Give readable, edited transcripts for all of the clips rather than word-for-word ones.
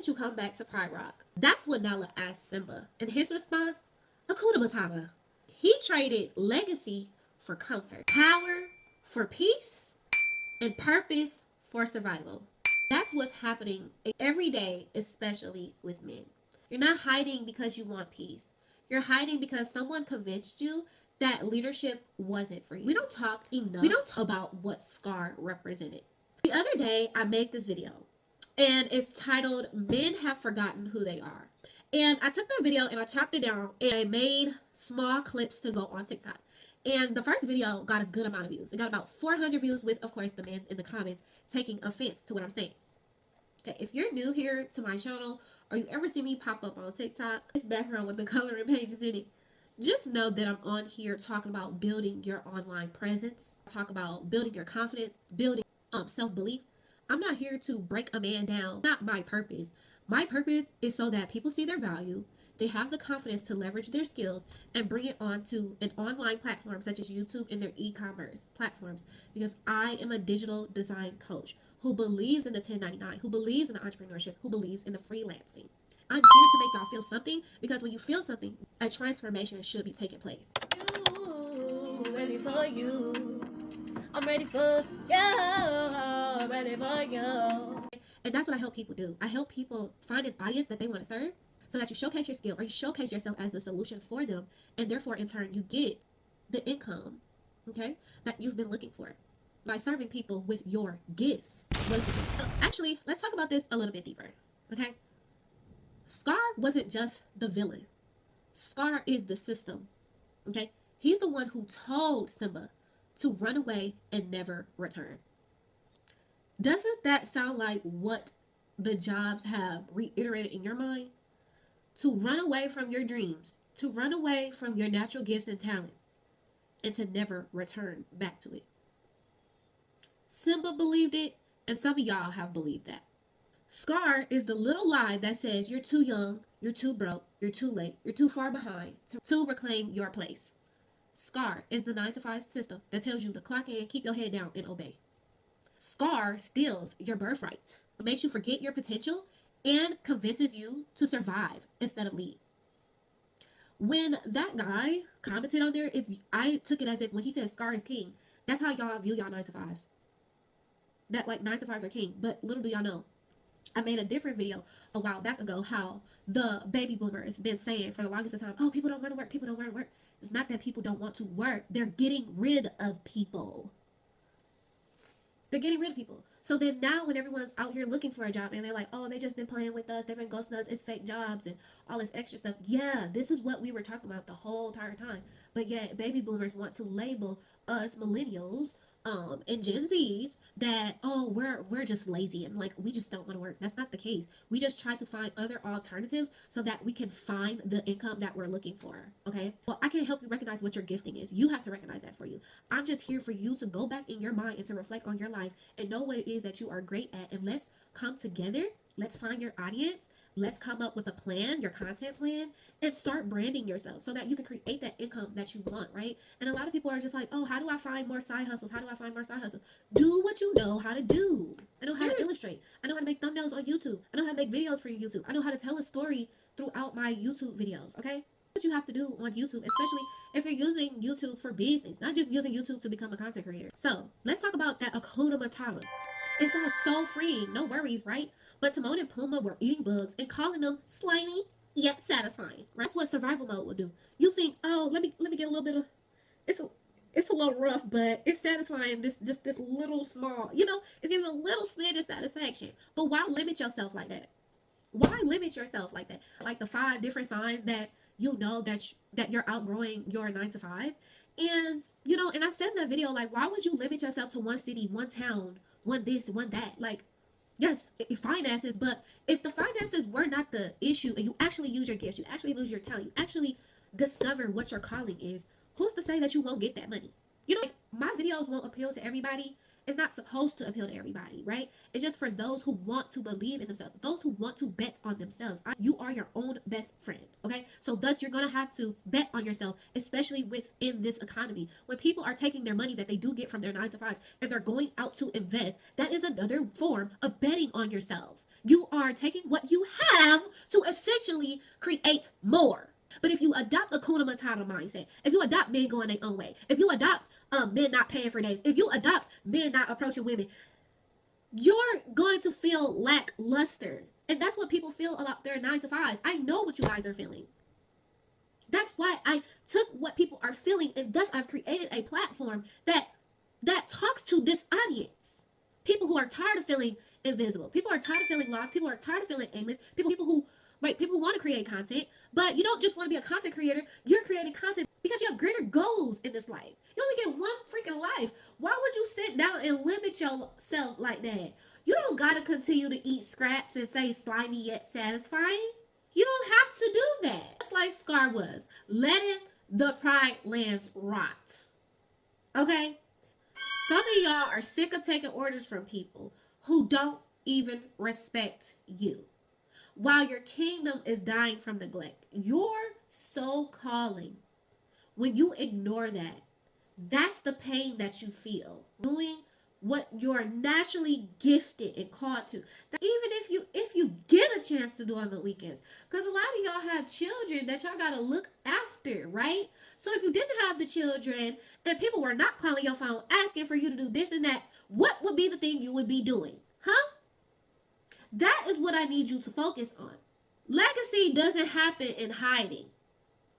did you come back to Pride Rock? That's what Nala asked Simba. And his response, Akuda Matata. He traded legacy for comfort, power for peace, and purpose for survival. That's what's happening every day, especially with men. You're not hiding because you want peace. You're hiding because someone convinced you that leadership wasn't for you. We don't talk enough. We don't talk about what Scar represented. The other day, I made this video, and it's titled, Men Have Forgotten Who They Are. And I took that video and I chopped it down and I made small clips to go on TikTok. And the first video got a good amount of views. It got about 400 views with, of course, the men in the comments taking offense to what I'm saying. Okay, if you're new here to my channel or you ever see me pop up on TikTok, this background with the coloring pages in it, just know that I'm on here talking about building your online presence, talk about building your confidence, building self-belief. I'm not here to break a man down. Not my purpose. My purpose is so that people see their value, they have the confidence to leverage their skills and bring it onto an online platform such as YouTube and their e-commerce platforms, because I am a digital design coach who believes in the 1099, who believes in the entrepreneurship, who believes in the freelancing. I'm here to make y'all feel something, because when you feel something, a transformation should be taking place. Ready for you. I'm ready for you. Ready for you. And that's what I help people do. I help people find an audience that they want to serve so that you showcase your skill or you showcase yourself as the solution for them. And therefore, in turn, you get the income, okay, that you've been looking for by serving people with your gifts. Actually, let's talk about this a little bit deeper, okay? Scar wasn't just the villain. Scar is the system, okay? He's the one who told Simba to run away and never return. Doesn't that sound like what the jobs have reiterated in your mind? To run away from your dreams, to run away from your natural gifts and talents, and to never return back to it. Simba believed it, and some of y'all have believed that. Scar is the little lie that says you're too young, you're too broke, you're too late, you're too far behind to reclaim your place. Scar is the 9-to-5 system that tells you to clock in, keep your head down, and obey. Scar steals your birthright. It makes you forget your potential and convinces you to survive instead of lead. When that guy commented on there, I took it as if when he said Scar is king, that's how y'all view y'all 9-to-5s. That like 9-to-5s are king. But little do y'all know, I made a different video a while back ago how the baby boomer has been saying for the longest time, oh, people don't want to work, people don't want to work. It's not that people don't want to work. They're getting rid of people. They're getting rid of people. So then now when everyone's out here looking for a job and they're like, oh, they just been playing with us, they've been ghosting us, it's fake jobs and all this extra stuff. Yeah, this is what we were talking about the whole entire time. But yet baby boomers want to label us millennials and Gen Zs that, oh, we're just lazy and like we just don't want to work. That's not the case. We just try to find other alternatives so that we can find the income that we're looking for. Okay, well, I can't help you recognize what your gifting is. You have to recognize that for you. I'm just here for you to go back in your mind and to reflect on your life and know what it is that you are great at, and let's come together. Let's find your audience. Let's come up with a plan, your content plan, and start branding yourself so that you can create that income that you want, right? And a lot of people are just like, oh, how do I find more side hustles? How do I find more side hustles? Do what you know how to do. I know how to illustrate. I know how to make thumbnails on YouTube. I know how to make videos for YouTube. I know how to tell a story throughout my YouTube videos, okay? What you have to do on YouTube, especially if you're using YouTube for business, not just using YouTube to become a content creator. So let's talk about that Hakuna Matata. It sounds so freeing, no worries, right? But Timon and Pumbaa were eating bugs and calling them slimy yet satisfying. Right? That's what survival mode will do. You think, oh, let me get a little bit of, it's a little rough, but it's satisfying. This little small, it's giving a little smidge of satisfaction. But why limit yourself like that? Why limit yourself like that? Like the 5 different signs that you know that you're outgrowing your 9-to-5. And, and I said in that video, like, why would you limit yourself to one city, one town, one this, one that? Like, yes, finances, but if the finances were not the issue and you actually use your gifts, you actually use your talent, you actually discover what your calling is, who's to say that you won't get that money? Like, my videos won't appeal to everybody, It's not supposed to appeal to everybody, right? It's just for those who want to believe in themselves, those who want to bet on themselves. You are your own best friend, okay? So thus you're gonna have to bet on yourself, especially within this economy. When people are taking their money that they do get from their 9 to 5s and they're going out to invest, that is another form of betting on yourself. You are taking what you have to essentially create more. But if you adopt a Kuna Matata mindset, if you adopt men going their own way, if you adopt men not paying for dates, if you adopt men not approaching women, you're going to feel lackluster. And that's what people feel about their 9 to 5s. I know what you guys are feeling. That's why I took what people are feeling, and thus I've created a platform that talks to this audience. People who are tired of feeling invisible. People are tired of feeling lost. People are tired of feeling aimless. People who people want to create content, but you don't just want to be a content creator. You're creating content because you have greater goals in this life. You only get one freaking life. Why would you sit down and limit yourself like that? You don't gotta continue to eat scraps and say slimy yet satisfying. You don't have to do that. Just like Scar was, letting the pride lands rot. Okay? Some of y'all are sick of taking orders from people who don't even respect you, while your kingdom is dying from neglect. Your soul calling, when you ignore that, that's the pain that you feel. Doing what you're naturally gifted and called to. That even if you get a chance to do on the weekends. Because a lot of y'all have children that y'all gotta look after, right? So if you didn't have the children and people were not calling your phone asking for you to do this and that, what would be the thing you would be doing? Huh? That is what I need you to focus on. Legacy doesn't happen in hiding.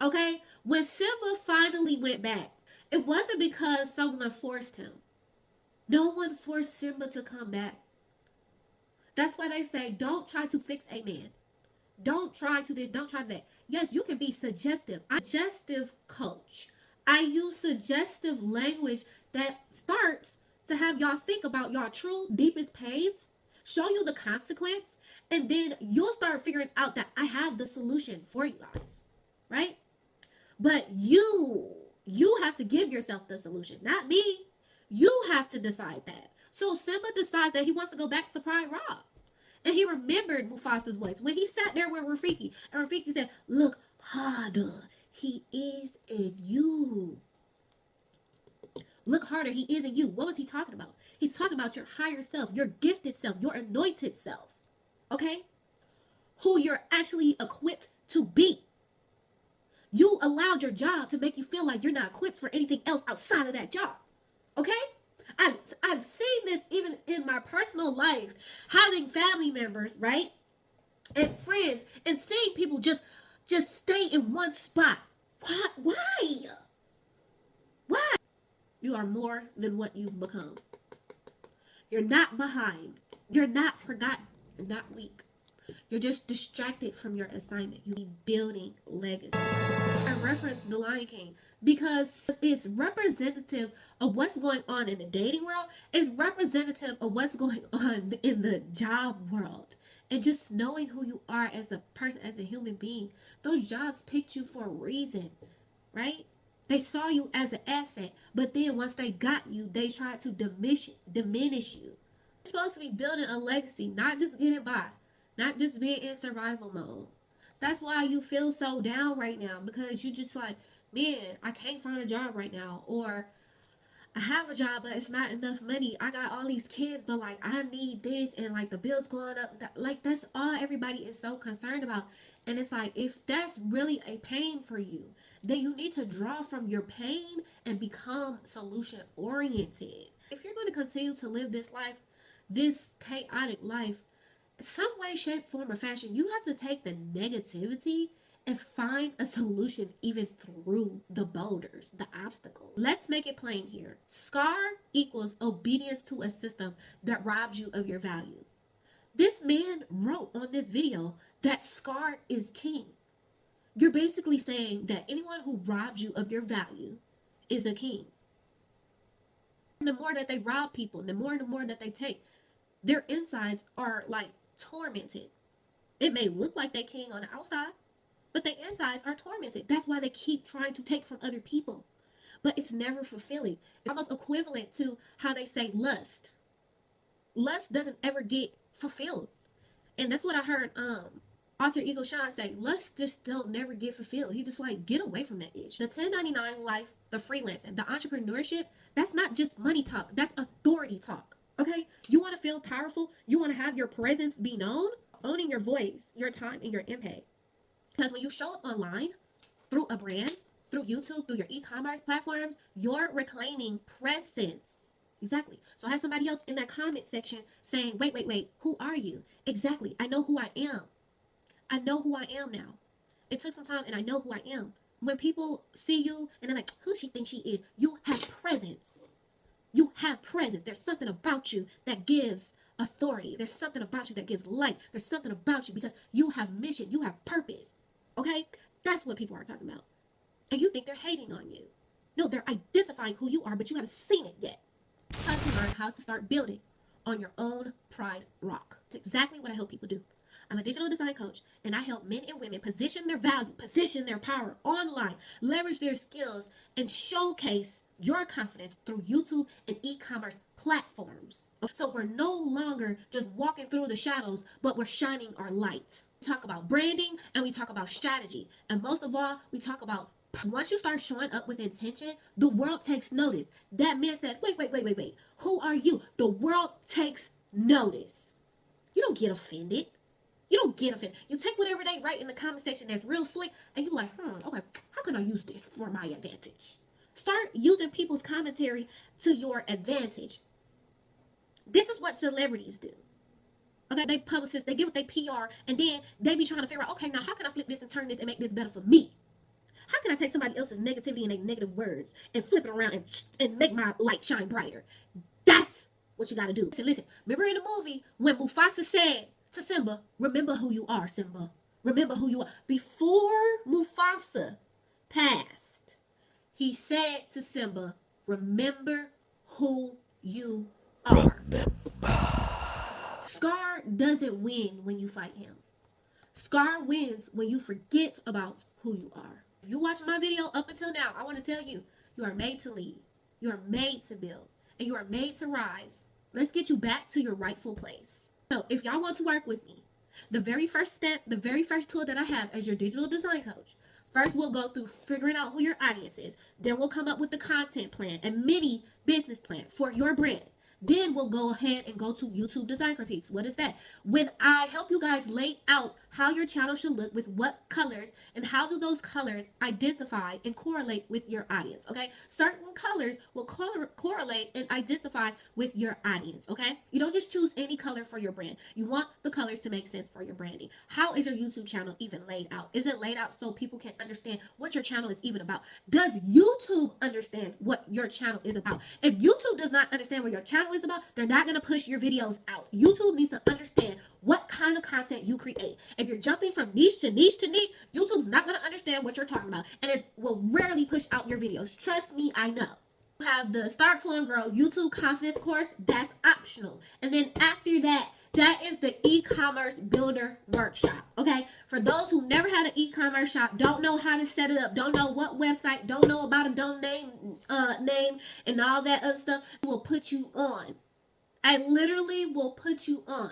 Okay? When Simba finally went back, it wasn't because someone forced him. No one forced Simba to come back. That's why they say, don't try to fix a man. Don't try to this, don't try that. Yes, you can be suggestive. I'm a suggestive coach. I use suggestive language that starts to have y'all think about y'all true deepest pains, show you the consequence, and then you'll start figuring out that I have the solution for you guys, right? But you have to give yourself the solution, not me. You have to decide that. So Simba decides that he wants to go back to Pride Rock. And he remembered Mufasa's voice when he sat there with Rafiki. And Rafiki said, look harder. He is in you. Look harder. He is in you. What was he talking about? He's talking about your higher self, your gifted self, your anointed self. Okay? Who you're actually equipped to be. You allowed your job to make you feel like you're not equipped for anything else outside of that job. Okay? I've seen this even in my personal life, having family members, right? And friends, and seeing people just stay in one spot. Why? Why? You are more than what you've become. You're not behind. You're not forgotten. You're not weak. You're just distracted from your assignment. You be building legacy. I referenced The Lion King because it's representative of what's going on in the dating world. It's representative of what's going on in the job world. And just knowing who you are as a person, as a human being. Those jobs picked you for a reason, right? They saw you as an asset, but then once they got you, they tried to diminish you. You're supposed to be building a legacy, not just getting by, not just being in survival mode. That's why you feel so down right now, because you just like, man, I can't find a job right now, or I have a job, but it's not enough money. I got all these kids, but like I need this, and like the bills going up. Like that's all everybody is so concerned about. And it's like, if that's really a pain for you, then you need to draw from your pain and become solution oriented. If you're going to continue to live this life, this chaotic life, some way, shape, form, or fashion, you have to take the negativity and find a solution even through the boulders, the obstacles. Let's make it plain here. Scar equals obedience to a system that robs you of your value. This man wrote on this video that Scar is king. You're basically saying that anyone who robs you of your value is a king. And the more that they rob people, the more that they take, their insides are like tormented. It may look like they're king on the outside, but their insides are tormented. That's why they keep trying to take from other people. but it's never fulfilling. It's almost equivalent to how they say lust. Lust doesn't ever get fulfilled. And that's what I heard Alter Ego Sean say. Lust just don't never get fulfilled. He just like, get away from that ish. The 1099 life, the freelancing, the entrepreneurship, that's not just money talk. That's authority talk. Okay? You want to feel powerful? You want to have your presence be known? Owning your voice, your time, and your impact. Because when you show up online through a brand, through YouTube, through your e-commerce platforms, you're reclaiming presence. Exactly. So I had somebody else in that comment section saying, wait, who are you? Exactly. I know who I am. I know who I am now. It took some time and I know who I am. When people see you and they're like, who she thinks she is? You have presence. You have presence. There's something about you that gives authority. There's something about you that gives light. There's something about you because you have mission. You have purpose. Okay? That's what people are talking about. And you think they're hating on you. No, they're identifying who you are, but you haven't seen it yet. Time to learn how to start building on your own pride rock. It's exactly what I help people do. I'm a digital design coach, and I help men and women position their value, position their power online, leverage their skills, and showcase your confidence through YouTube and e-commerce platforms. So we're no longer just walking through the shadows, but we're shining our light. We talk about branding and we talk about strategy. And most of all, we talk about once you start showing up with intention, the world takes notice. That man said, wait. Who are you? The world takes notice. You don't get offended. You don't get offended. You take whatever they write in the comment section that's real slick, and you're like, okay, how can I use this for my advantage? Start using people's commentary to your advantage. This is what celebrities do. Okay, they publicists, they give it their PR, and then they be trying to figure out, okay, now how can I flip this and turn this and make this better for me? How can I take somebody else's negativity and their negative words and flip it around and make my light shine brighter? That's what you got to do. Listen, remember in the movie when Mufasa said to Simba, remember who you are, Simba. Remember who you are. Before Mufasa passed, he said to Simba, remember who you are. Remember. Scar doesn't win when you fight him. Scar wins when you forget about who you are. If you watch my video up until now, I want to tell you, you are made to lead. You are made to build. And you are made to rise. Let's get you back to your rightful place. So if y'all want to work with me, the very first step, the very first tool that I have as your digital design coach, first we'll go through figuring out who your audience is. Then we'll come up with the content plan and mini business plan for your brand. Then we'll go ahead and go to YouTube design critiques. What is that? When I help you guys lay out how your channel should look with what colors and how do those colors identify and correlate with your audience, okay? Certain colors will correlate and identify with your audience, okay? You don't just choose any color for your brand. You want the colors to make sense for your branding. How is your YouTube channel even laid out? Is it laid out so people can understand what your channel is even about? Does YouTube understand what your channel is about? If YouTube does not understand what your channel is about, they're not going to push your videos out. YouTube needs to understand what kind of content you create. If you're jumping from niche to niche to niche, YouTube's not going to understand what you're talking about, and it will rarely push out your videos. Trust me, I know. You have the Start Flow and Grow YouTube Confidence course. That's optional. And then after that, that is the e-commerce builder workshop. Okay, for those who never had an e-commerce shop, don't know how to set it up, don't know what website, don't know about a domain name and all that other stuff, will put you on. I literally will put you on.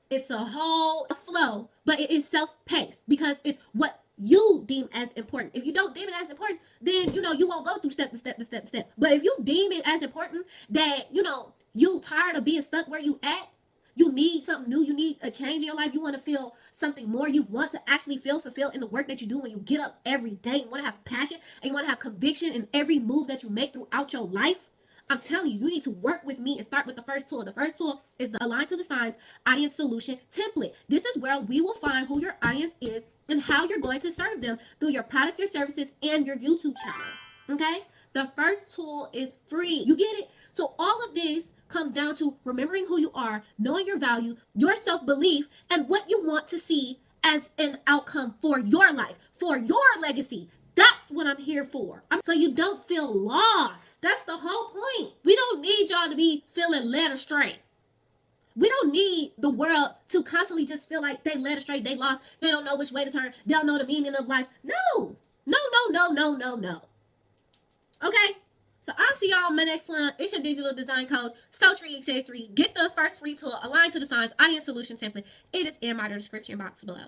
It's a whole flow, but it is self-paced because it's what you deem as important. If you don't deem it as important, then you won't go through step to step to step to step. But if you deem it as important that you tired of being stuck where you at, you need something new, you need a change in your life, you want to feel something more, you want to actually feel fulfilled in the work that you do when you get up every day, you want to have passion and you want to have conviction in every move that you make throughout your life, I'm telling you, you need to work with me and start with the first tool. The first tool is the Align to the Signs Audience Solution Template. This is where we will find who your audience is and how you're going to serve them through your products, your services, and your YouTube channel. Okay? The first tool is free. You get it? So all of this comes down to remembering who you are, knowing your value, your self-belief, and what you want to see as an outcome for your life, for your legacy. That's what I'm here for. So you don't feel lost. That's the whole point. We don't need y'all to be feeling led astray. We don't need the world to constantly just feel like they led astray, they lost, they don't know which way to turn, they don't know the meaning of life. No. Okay? So I'll see y'all on my next one. It's your digital design coach, Tree Accessory. Get the first free tool aligned to the signs audience solution template. It is in my description box below.